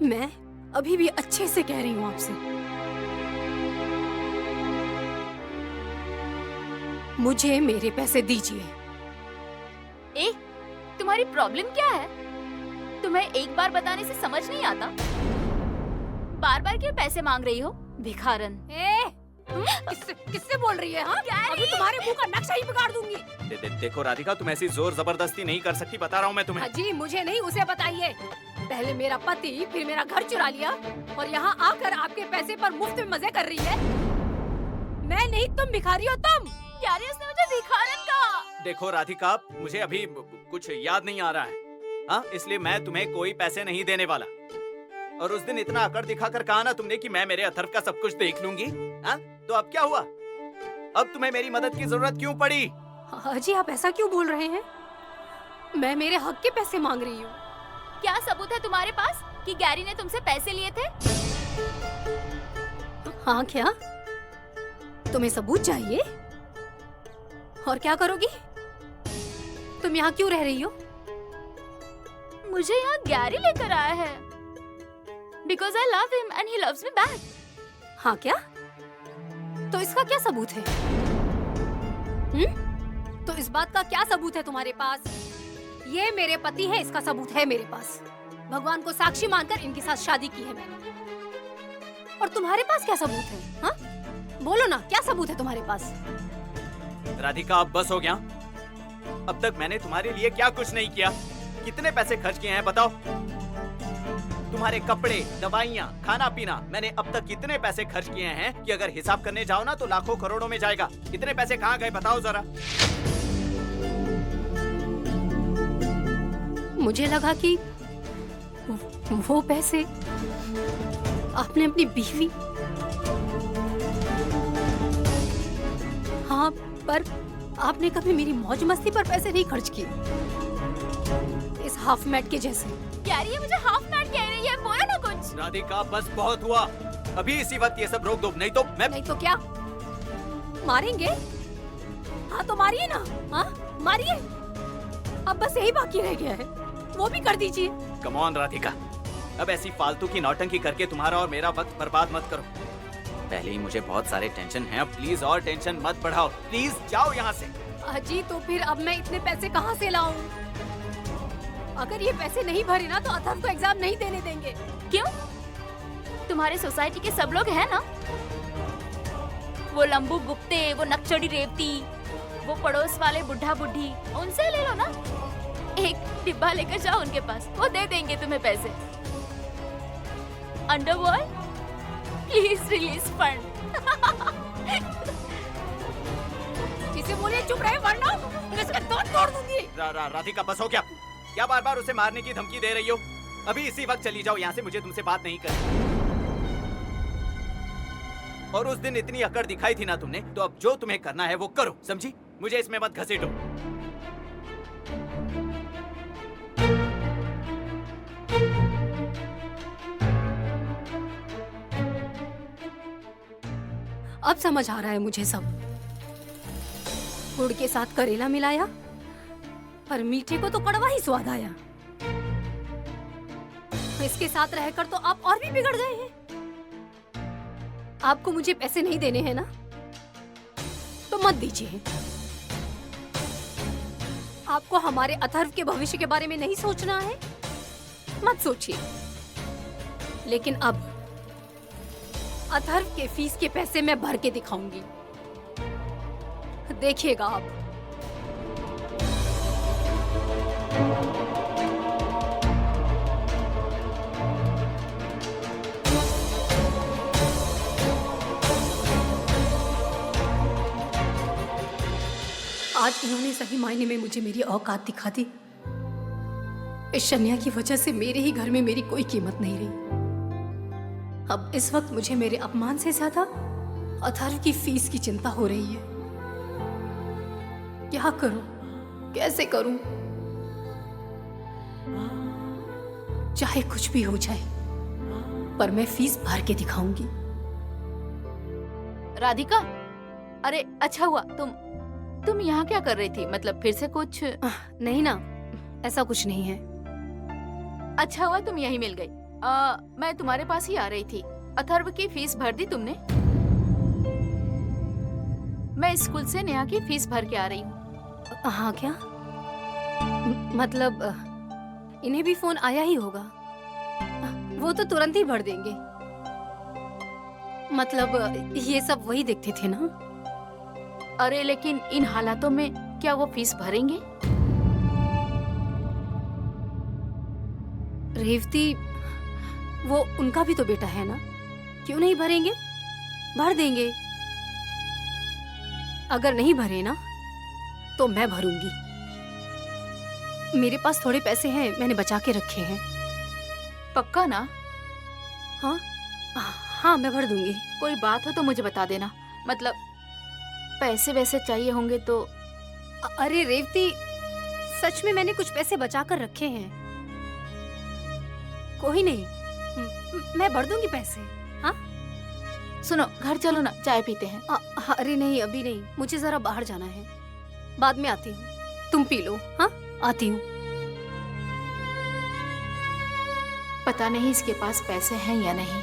मैं अभी भी अच्छे से कह रही हूँ आपसे, मुझे मेरे पैसे दीजिए। ए, तुम्हारी प्रॉब्लम क्या है? तुम्हें एक बार बताने से समझ नहीं आता? बार बार क्यों पैसे मांग रही हो भिखारन? किससे बोल रही है? हाँ, अभी तुम्हारे मुंह का नक्शा ही बिगाड़ दूंगी। देखो राधिका, तुम ऐसी जोर जबरदस्ती नहीं कर सकती, बता रहा हूँ मैं तुम्हें। जी मुझे नहीं, उसे बताइए। पहले मेरा पति, फिर मेरा घर चुरा लिया और यहाँ आकर आपके पैसे पर मुफ्त में मजे कर रही है। मैं नहीं, तुम भिखारी हो तुम। यार उसने मुझे भिखारन कहा। देखो राधिका, मुझे अभी कुछ याद नहीं आ रहा है, हाँ, इसलिए मैं तुम्हें कोई पैसे नहीं देने वाला। और उस दिन इतना अकड़ दिखाकर कहा ना तुमने कि मैं मेरे अथर्व का सब कुछ देख लूंगी, हाँ? तो अब क्या हुआ? अब तुम्हें मेरी मदद की जरूरत क्यों पड़ी? जी आप ऐसा क्यों बोल रहे हैं? मैं मेरे हक के पैसे मांग रही हूँ। क्या सबूत है तुम्हारे पास कि गैरी ने तुमसे पैसे लिए थे? हाँ, क्या तुम्हें सबूत चाहिए? और क्या करोगी? तुम यहाँ क्यों रह रही हो? मुझे यहाँ गैरी लेकर आया है। Because I love him and he loves me back. हाँ क्या? तो इसका क्या सबूत है? तो इस बात का क्या सबूत है तुम्हारे पास? ये मेरे पति है, इसका सबूत है मेरे पास। भगवान को साक्षी मानकर इनके साथ शादी की है मैंने। और तुम्हारे पास क्या सबूत है? हाँ? बोलो ना, क्या सबूत है तुम्हारे पास? राधिका अब बस हो गया। अब तक मैंने तुम्हारे लिए क्या कुछ नहीं किया? कितने पैसे खर्च किए हैं बताओ? तुम्हारे कपड़े, दवाइयाँ, खाना पीना, मैंने अब तक कितने पैसे खर्च किए हैं कि अगर हिसाब करने जाओ ना तो लाखों करोड़ों में जाएगा। इतने पैसे कहाँ गए बताओ जरा। मुझे लगा कि वो पैसे आपने अपनी बीवी। हाँ, पर आपने कभी मेरी मौज मस्ती पर पैसे नहीं खर्च किए, इस हाफ मैट के जैसे। यार ये मुझे हाफ मैट कह रही है, बोलो ना कुछ। राधिका बस बहुत हुआ, अभी इसी वक्त ये सब रोक दो, नहीं तो मैं। नहीं तो क्या? मारेंगे? हाँ तो मारिए ना, हाँ मारिए। अब बस यही बाकी रह गया है, वो भी कर दीजिए। कम ऑन राधिका, अब ऐसी फालतू की नौटंकी करके तुम्हारा और मेरा वक्त बर्बाद मत करो। पहले ही मुझे बहुत सारे टेंशन हैं, अब प्लीज और टेंशन मत बढ़ाओ, प्लीज जाओ यहाँ से। अजी तो फिर अब मैं इतने पैसे कहाँ से लाऊं? अगर ये पैसे नहीं भरे ना तो अथर्व को एग्जाम नहीं देने देंगे। क्यों? तुम्हारे सोसाइटी के सब लोग हैं ना? वो लंबू गुप्ते, वो नक्चड़ी रेवती, वो पड़ोस वाले बुढ़ा बुढ़ी, उनसे ले लो ना। एक डिब्बा लेकर जाओ उनके पास, वो दे देंगे तुम्हें पैसे। Underworld, please release fund. इसे बोलिए चुप रहे वरना मैं इसका दांत तोड़ दूंगी। राधिका बस हो क्या? क्या बार बार उसे मारने की धमकी दे रही हो? अभी इसी वक्त चली जाओ यहाँ से, मुझे तुमसे बात नहीं करनी। और उस दिन इतनी अकड़ दिखाई थी ना तुमने, तो अब जो तुम्हें करना है वो करो, समझी? मुझे इसमें मत घसीटो। अब समझ आ रहा है मुझे सब। गुड़ के साथ करेला मिलाया और मीठे को तो कड़वा ही स्वाद आया। इसके साथ रहकर तो आप और भी बिगड़ गए हैं। आपको मुझे पैसे नहीं देने हैं ना, तो मत दीजिए। आपको हमारे अथर्व के भविष्य के बारे में नहीं सोचना है, मत सोचिए। लेकिन अब अथर्व के फीस के पैसे मैं भर के दिखाऊंगी, देखिएगा आप। आज इन्होंने सही मायने में मुझे मेरी औकात दिखा दी। इस शन्या की वजह से मेरे ही घर में मेरी कोई कीमत नहीं रही। अब इस वक्त मुझे मेरे अपमान से ज्यादा अथर्व की फीस की चिंता हो रही है। क्या करूं, कैसे करूं? चाहे कुछ भी हो जाए, पर मैं फीस भर के दिखाऊंगी। राधिका, अरे अच्छा हुआ तुम यहाँ क्या कर रही थी? मतलब फिर से कुछ? नहीं ना, ऐसा कुछ नहीं है। अच्छा हुआ तुम यहीं मिल गई। मैं तुम्हारे पास ही आ रही थी। अथर्व की फीस भर दी तुमने? मैं स्कूल से नेहा की फीस भर के आ रही हूँ। हाँ क्या? मतलब इन्हें भी फोन आया ही होगा। वो तो तुरंत ही भर देंगे। मतलब ये सब वही देखते थे ना। अरे लेकिन इन हालातों में क्या वो फीस भरेंगे? रेवती, वो उनका भी तो बेटा है ना, क्यों नहीं भरेंगे? भर देंगे। अगर नहीं भरे ना तो मैं भरूंगी। मेरे पास थोड़े पैसे हैं, मैंने बचा के रखे हैं। पक्का ना? हाँ हाँ, मैं भर दूंगी। कोई बात हो तो मुझे बता देना। मतलब पैसे वैसे चाहिए होंगे तो। अरे रेवती, सच में मैंने कुछ पैसे बचा कर रखे हैं। कोई नहीं, मैं भर दूंगी पैसे। हाँ सुनो, घर चलो ना, चाय पीते हैं। अरे नहीं, अभी नहीं, मुझे जरा बाहर जाना है, बाद में आती हूँ। तुम पी लो। हाँ आती हूँ। पता नहीं इसके पास पैसे हैं या नहीं।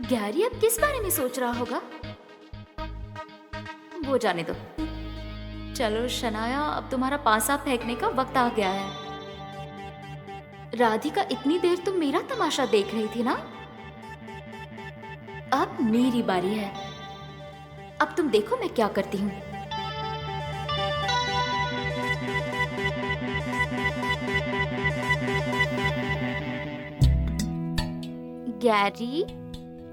गैरी अब किस बारे में सोच रहा होगा? वो जाने दो। चलो शनाया, अब तुम्हारा पासा फेंकने का वक्त आ गया है। राधिका, इतनी देर तुम मेरा तमाशा देख रही थी ना, अब मेरी बारी है। अब तुम देखो मैं क्या करती हूँ। गैरी,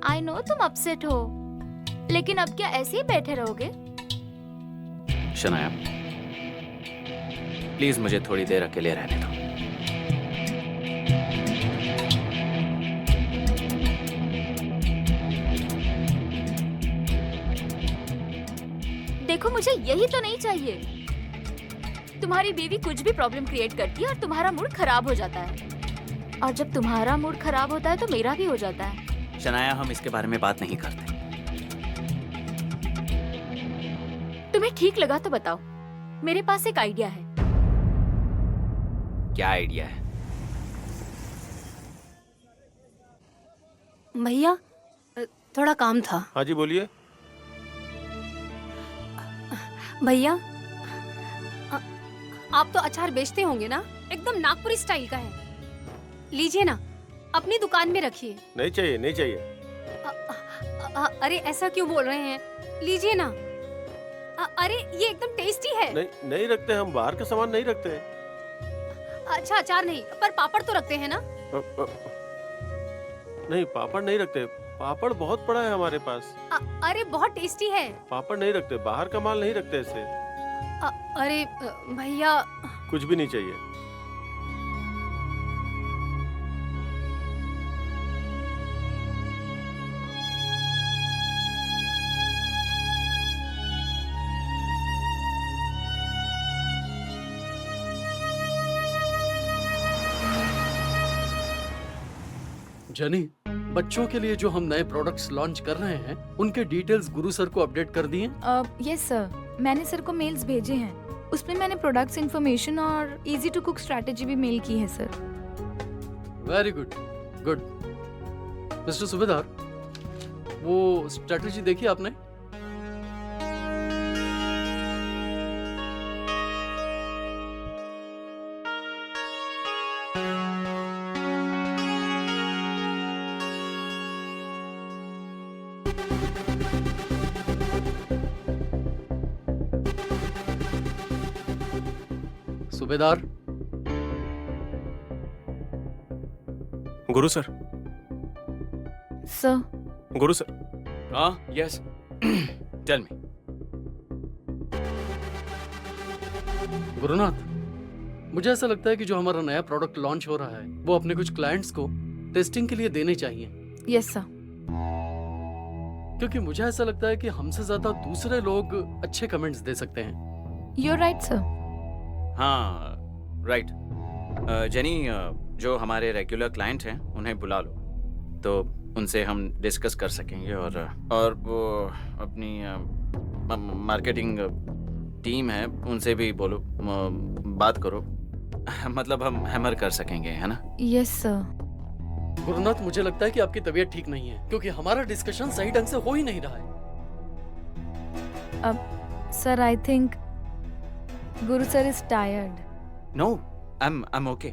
आई नो तुम अपसेट हो, लेकिन अब क्या ऐसे ही बैठे रहोगे? शनाया, प्लीज मुझे थोड़ी देर अकेले रहने दो। देखो, मुझे यही तो नहीं चाहिए। तुम्हारी बीवी कुछ भी प्रॉब्लम क्रिएट करती है और तुम्हारा मूड खराब हो जाता है, और जब तुम्हारा मूड खराब होता है तो मेरा भी हो जाता है। शनाया, हम इसके बारे में बात नहीं करते। तुम्हें ठीक लगा तो बताओ, मेरे पास एक आइडिया है। क्या आइडिया है? भैया, थोड़ा काम था। हाँ जी बोलिए। भैया, आप तो अचार बेचते होंगे ना? एकदम नागपुरी स्टाइल का है, लीजिए ना, अपनी दुकान में रखिए। नहीं चाहिए, नहीं चाहिए। अरे ऐसा क्यों बोल रहे हैं? लीजिए ना। अरे ये एकदम टेस्टी है। नहीं नहीं रखते, हम बाहर का सामान नहीं रखते। अच्छा, अचार नहीं, पर पापड़ तो रखते हैं ना? नहीं, पापड़ नहीं रखते। पापड़ बहुत पड़ा है हमारे पास। अरे बहुत टेस्टी है। पापड़ नहीं रखते, बाहर का माल नहीं रखते इससे। अरे भैया, कुछ भी नहीं चाहिए। जनी, बच्चों के लिए जो हम नए प्रोडक्ट्स लॉन्च कर रहे हैं, उनके डिटेल्स गुरु सर को अपडेट कर दिए? यस सर, मैंने सर को मेल्स भेजे हैं। उसमें मैंने प्रोडक्ट्स इन्फॉर्मेशन और इजी टू कुक स्ट्रैटेजी भी मेल की है sir. Very good, good. Mister Subedar, वो स्ट्रैटेजी देखी आपने? Subedar, Guru sir. Sir, Guru sir. हाँ, यस, टेल मी। गुरुनाथ, मुझे ऐसा लगता है कि जो हमारा नया प्रोडक्ट लॉन्च हो रहा है, वो अपने कुछ क्लाइंट्स को टेस्टिंग के लिए देने चाहिए। Yes sir. क्योंकि मुझे ऐसा लगता है कि हमसे ज्यादा दूसरे लोग अच्छे कमेंट्स दे सकते हैं। You are right sir. हाँ, राइट। जेनी, जो हमारे रेगुलर क्लाइंट हैं उन्हें बुला लो, तो उनसे हम डिस्कस कर सकेंगे और वो अपनी मार्केटिंग टीम है उनसे भी बोलो, बात करो, मतलब हम हैमर कर सकेंगे, है ना? Yes sir. गुरुनाथ, मुझे लगता है कि आपकी तबीयत ठीक नहीं है, क्योंकि हमारा डिस्कशन सही ढंग से हो ही नहीं रहा है। Sir I think Guru sir is tired. No, I am okay.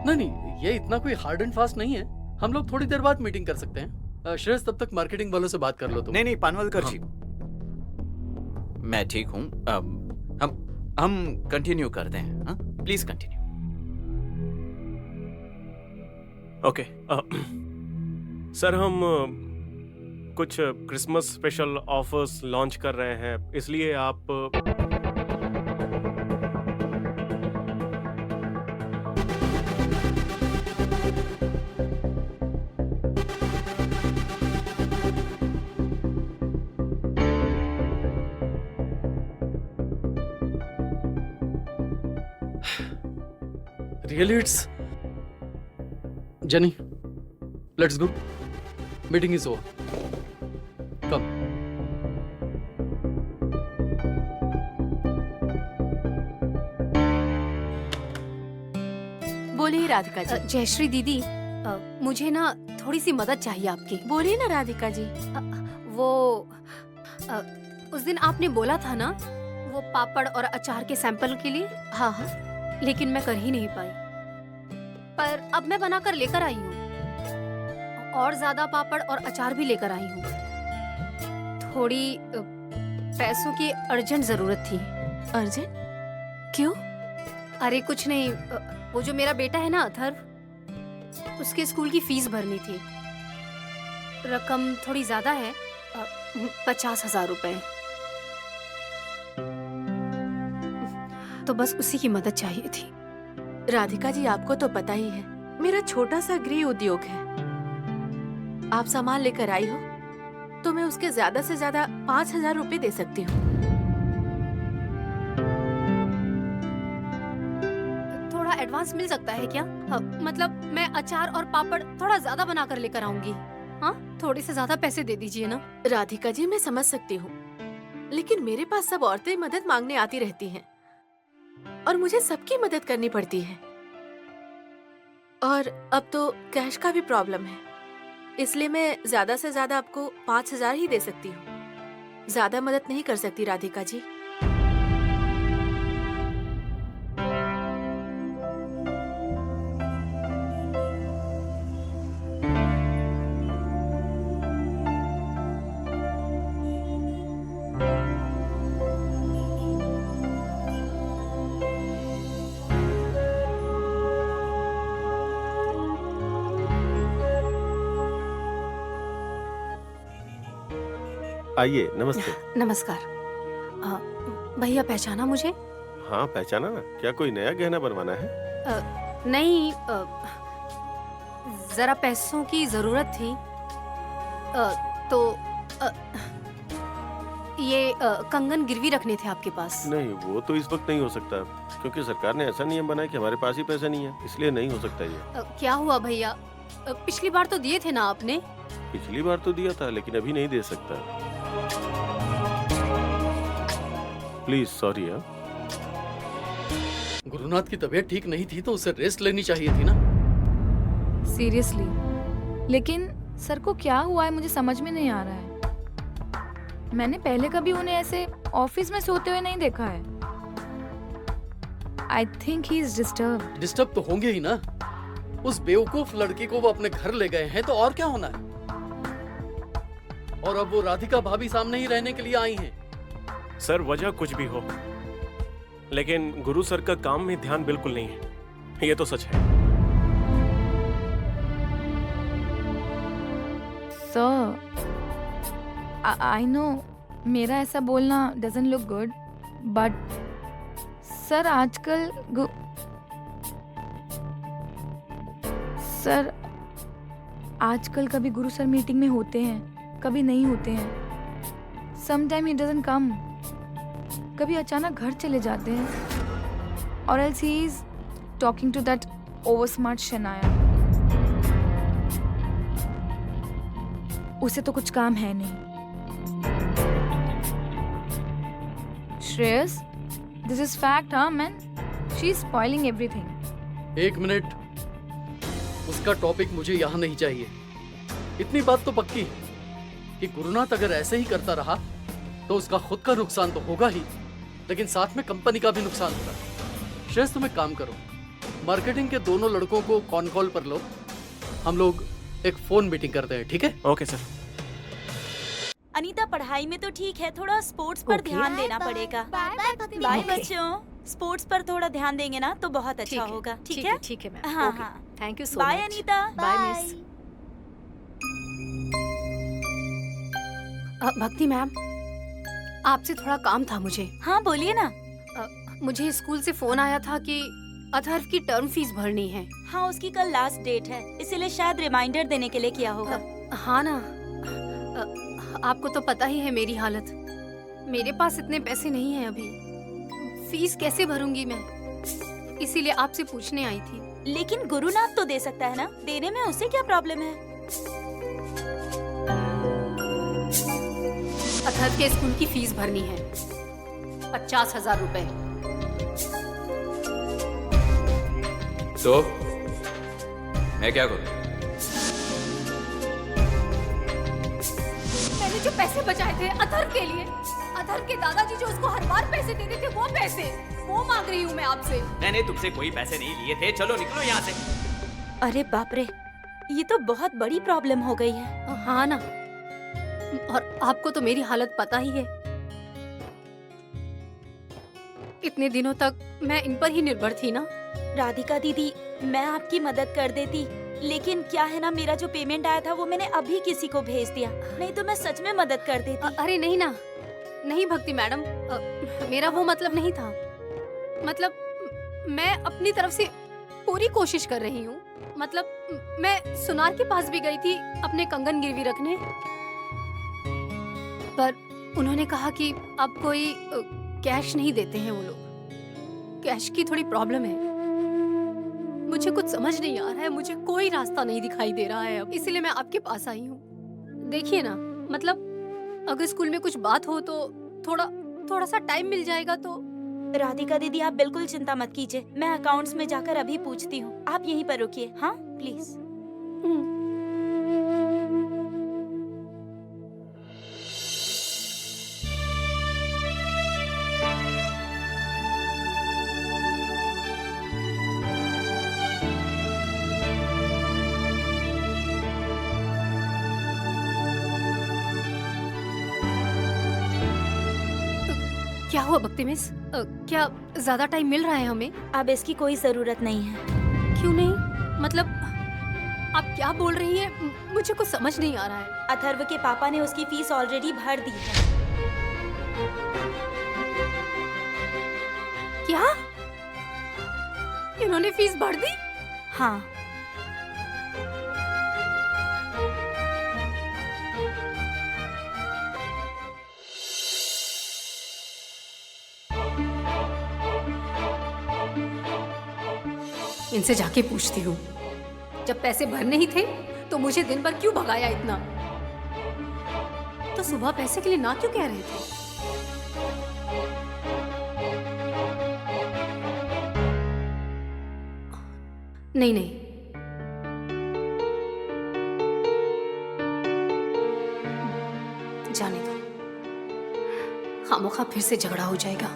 नहीं, ये इतना कोई हार्ड एंड फास्ट नहीं है। हम लोग थोड़ी देर बाद मीटिंग कर सकते हैं। श्रेयस, तब तक मार्केटिंग वालों से बात कर लो तुम। नहीं पानवलकर जी, मैं ठीक हूँ। हम कंटिन्यू करते हैं। हाँ, प्लीज कंटिन्यू। ओके सर, हम कुछ क्रिसमस स्पेशल ऑफर्स लॉन्च कर रहे हैं, इसलिए आप Really, it's Jenny. Let's go. Meeting is over. Come. बोलिए राधिका जी। जयश्री दीदी, मुझे ना थोड़ी सी मदद चाहिए आपकी। बोलिए ना राधिका जी। वो उस दिन आपने बोला था ना वो पापड़ और अचार के सैंपल के लिए। हाँ हाँ, लेकिन मैं कर ही नहीं पाई, पर अब मैं बनाकर लेकर आई हूँ। और ज्यादा पापड़ और अचार भी लेकर आई हूँ। थोड़ी पैसों की अर्जेंट जरूरत थी। अर्जेंट? क्यों? अरे कुछ नहीं, वो जो मेरा बेटा है ना अथर्व, उसके स्कूल की फीस भरनी थी। रकम थोड़ी ज्यादा है, 50,000 रुपए। तो बस उसी की मदद चाहिए थी। राधिका जी, आपको तो पता ही है मेरा छोटा सा गृह उद्योग है। आप सामान लेकर आई हो तो मैं उसके ज्यादा से ज्यादा 5,000 रुपए दे सकती हूँ। थोड़ा एडवांस मिल सकता है क्या? मतलब मैं अचार और पापड़ थोड़ा ज्यादा बना कर लेकर आऊंगी। हाँ, थोड़े से ज्यादा पैसे दे दीजिए ना। राधिका जी, मैं समझ सकती हूँ, लेकिन मेरे पास सब औरतें मदद मांगने आती रहती हैं और मुझे सबकी मदद करनी पड़ती है। और अब तो कैश का भी प्रॉब्लम है, इसलिए मैं ज्यादा से ज्यादा आपको 5,000 ही दे सकती हूँ। ज्यादा मदद नहीं कर सकती राधिका जी। आइए, नमस्ते। नमस्कार। भैया पहचाना मुझे? हाँ, पहचाना ना। क्या कोई नया गहना बनवाना है? नहीं, जरा पैसों की जरूरत थी। ये कंगन गिरवी रखने थे आपके पास। नहीं, वो तो इस वक्त नहीं हो सकता, क्योंकि सरकार ने ऐसा नियम बनाया कि हमारे पास ही पैसा नहीं है, इसलिए नहीं हो सकता ये। क्या हुआ भैया? पिछली बार तो दिए थे ना आपने? पिछली बार तो दिया था, लेकिन अभी नहीं दे सकता। Please, sorry. गुरुनाथ की तबीयत ठीक नहीं थी तो उसे रेस्ट लेनी चाहिए थी ना। सीरियसली, लेकिन सर को क्या हुआ है मुझे समझ में नहीं आ रहा है। मैंने पहले कभी उन्हें ऐसे ऑफिस में सोते हुए नहीं देखा है। I think he is disturbed. Disturb तो होंगे ही ना। उस बेवकूफ लड़की को वो अपने घर ले गए हैं, तो और क्या होना है। और अब वो राधिका भाभी सामने ही रहने के लिए आई हैं। सर, वजह कुछ भी हो, लेकिन गुरु सर का काम में ध्यान बिल्कुल नहीं है, ये तो सच है। सर, आई नो मेरा ऐसा बोलना doesn't look good, but sir आजकल कभी गुरु सर मीटिंग में होते हैं, कभी नहीं होते हैं। समटाइम ही डजंट कम, कभी अचानक घर चले जाते हैं, और else he is talking to that over smart Shanaya. उसे तो कुछ काम है नहीं। श्रेयस, दिस इज फैक्ट, हाँ man. She is spoiling everything. एक मिनट, उसका टॉपिक मुझे यहाँ नहीं चाहिए। इतनी बात तो पक्की है कि गुरुनाथ अगर ऐसे ही करता रहा तो उसका खुद का नुकसान तो होगा ही, लेकिन साथ में कंपनी का भी नुकसान होगा। श्रेयस, तुम एक काम करो, मार्केटिंग के दोनों लड़कों को कॉन कॉल पर लो, हम लोग एक फोन मीटिंग करते हैं, ठीक है? Okay sir. अनीता, पढ़ाई में तो ठीक है, थोड़ा स्पोर्ट्स पर ध्यान देना पड़ेगा। बाय बच्चों, स्पोर्ट्स पर थोड़ा ध्यान देंगे ना तो बहुत अच्छा होगा, ठीक है? ठीक है मैम। हाँ ओके। हाँ, thank you so bye much. Anita. Bye miss. Bhakti ma'am, आपसे थोड़ा काम था मुझे। हाँ बोलिए ना। मुझे स्कूल से फोन आया था कि अथर्व की टर्म फीस भरनी है। हाँ, उसकी कल लास्ट डेट है, इसीलिए शायद रिमाइंडर देने के लिए किया होगा। हाँ ना, आपको तो पता ही है मेरी हालत। मेरे पास इतने पैसे नहीं हैं अभी। फीस कैसे भरूंगी मैं, इसीलिए आपसे पूछने आई थी। लेकिन गुरुनाथ तो दे सकता है ना, देने में उसे क्या प्रॉब्लम है? अथर्व के स्कूल की फीस भरनी है, 50,000 रुपए। तो मैं क्या करूं? मैंने जो पैसे बचाए थे अथर्व के लिए, अथर्व के दादाजी जो उसको हर बार पैसे देते थे, वो पैसे वो मांग रही हूँ मैं आपसे। मैंने तुमसे कोई पैसे नहीं लिए थे, चलो निकलो यहाँ से। अरे बाप रे, ये तो बहुत बड़ी प्रॉब्लम हो गई है। हाँ ना, और आपको तो मेरी हालत पता ही है। इतने दिनों तक मैं इन पर ही निर्भर थी ना। राधिका दीदी, मैं आपकी मदद कर देती, लेकिन क्या है ना, मेरा जो पेमेंट आया था वो मैंने अभी किसी को भेज दिया, नहीं तो मैं सच में मदद कर देती। अरे नहीं ना, नहीं भक्ति मैडम, मेरा वो मतलब नहीं था। मतलब मैं अपनी तरफ से पूरी कोशिश कर रही हूँ। मतलब मैं सुनार के पास भी गई थी अपने कंगन गिरवी रखने, पर उन्होंने कहा कि अब कोई कैश नहीं देते हैं वो लोग। कैश की थोड़ी प्रॉब्लम है। मुझे कुछ समझ नहीं आ रहा है, मुझे कोई रास्ता नहीं दिखाई दे रहा है अब, इसीलिए मैं आपके पास आई हूँ। देखिए ना, मतलब अगर स्कूल में कुछ बात हो तो थोड़ा सा टाइम मिल जाएगा तो। राधिका दीदी, आप बिल्कुल चिंता मत कीजिए, मैं अकाउंट्स में जाकर अभी पूछती हूँ। आप यहीं पर रुकिए, हाँ प्लीज। क्या हुआ भक्ति मिस? क्या ज्यादा टाइम मिल रहा है हमें? अब इसकी कोई जरूरत नहीं है। क्यों नहीं? मतलब आप क्या बोल रही हैं? मुझे कुछ समझ नहीं आ रहा है। अथर्व के पापा ने उसकी फीस ऑलरेडी भर दी है। क्या? इन्होंने फीस भर दी? हाँ। इनसे जाके पूछती हूँ, जब पैसे भरने ही थे तो मुझे दिन भर क्यों भगाया इतना? तो सुबह पैसे के लिए ना क्यों कह रहे थे? नहीं नहीं, जाने दो, खामोखा फिर से झगड़ा हो जाएगा।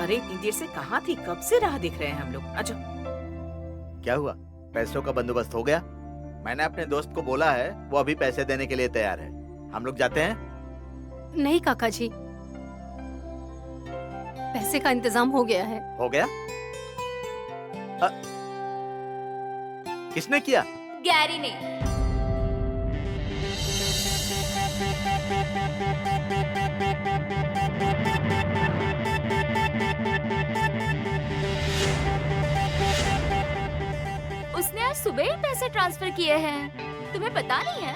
अरे इतनी देर से कहाँ थी, कब से राह देख रहे हैं हम लोग। अच्छा क्या हुआ, पैसों का बंदोबस्त हो गया? मैंने अपने दोस्त को बोला है, वो अभी पैसे देने के लिए तैयार है। हम लोग जाते हैं? नहीं काका जी, पैसे का इंतजाम हो गया है। हो गया? किसने किया? गैरी ने। उसने आज सुबह ही पैसे ट्रांसफर किए हैं, तुम्हें पता नहीं है?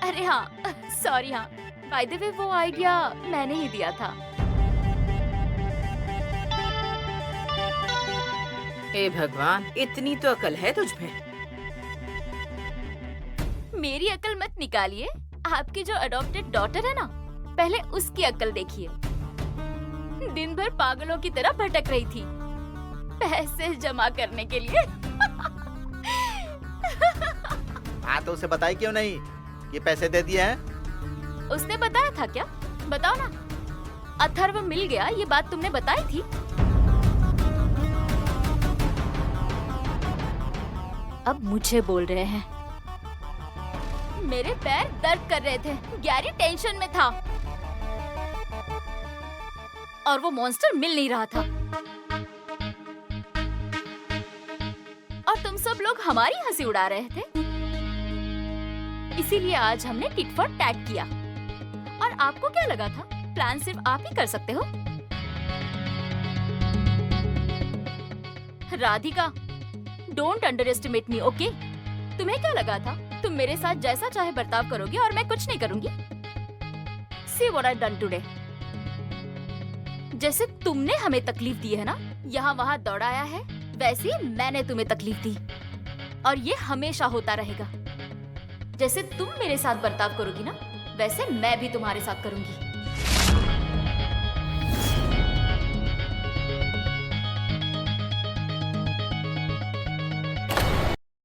अरे हाँ, सॉरी। हाँ, बाय द वे वो आइडिया मैंने ही दिया था। हे भगवान, इतनी तो अकल है तुझ में। मेरी अकल मत निकालिए, आपकी जो अडॉप्टेड डॉटर है ना, पहले उसकी अकल देखिए। दिन भर पागलों की तरह भटक रही थी पैसे जमा करने के लिए। हाँ तो उसे बताई क्यों नहीं कि पैसे दे दिए हैं? उसने बताया था क्या? बताओ ना। अथर्व मिल गया, ये बात तुमने बताई थी? अब मुझे बोल रहे हैं। मेरे पैर दर्द कर रहे थे, गैरी टेंशन में था और वो मॉन्स्टर मिल नहीं रहा था। और तुम सब लोग हमारी हंसी उड़ा रहे थे। इसीलिए आज हमने टिट फॉर टैट किया। और आपको क्या लगा था प्लान सिर्फ आप ही कर सकते हो? Radhika, don't under estimate me, okay? तुम्हें क्या लगा था तुम मेरे साथ जैसा चाहे बर्ताव करोगे और मैं कुछ नहीं करूंगी? See what I've done today. जैसे तुमने हमें तकलीफ दी है ना, यहाँ वहाँ दौड़ाया है, वैसे ही मैंने तुम्हें तकलीफ दी और ये हमेशा होता रहेगा। जैसे तुम मेरे साथ बर्ताव करोगी ना, वैसे मैं भी तुम्हारे साथ करूंगी।